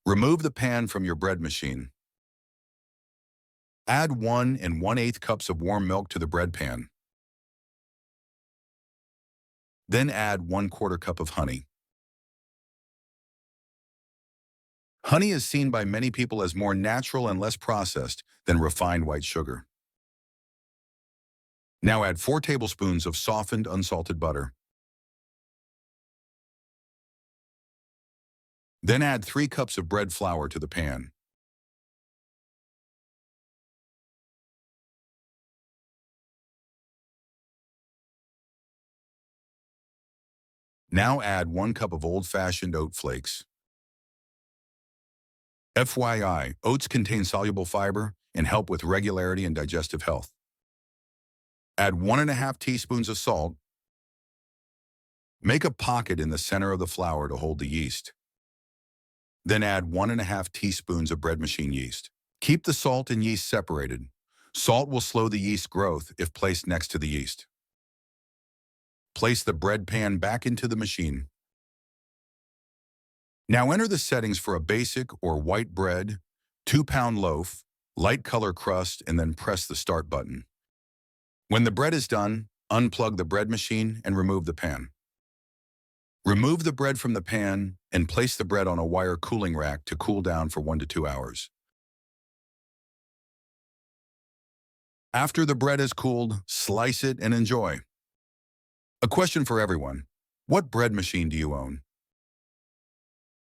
Remove the pan from your bread machine. Add 1 1/8 cups of warm milk to the bread pan. Then add 1/4 cup of honey. Honey is seen by many people as more natural and less processed than refined white sugar. Now add 4 tablespoons of softened unsalted butter. Then add 3 cups of bread flour to the pan. Now add 1 cup of old-fashioned oat flakes. FYI, oats contain soluble fiber and help with regularity and digestive health. Add 1½ teaspoons of salt. Make a pocket in the center of the flour to hold the yeast. Then add 1½ teaspoons of bread machine yeast. Keep the salt and yeast separated. Salt will slow the yeast growth if placed next to the yeast. Place the bread pan back into the machine. Now enter the settings for a basic or white bread, 2-pound loaf, light color crust, and then press the start button. When the bread is done, unplug the bread machine and remove the pan. Remove the bread from the pan and place the bread on a wire cooling rack to cool down for 1 to 2 hours. After the bread is cooled, slice it and enjoy. A question for everyone: what bread machine do you own?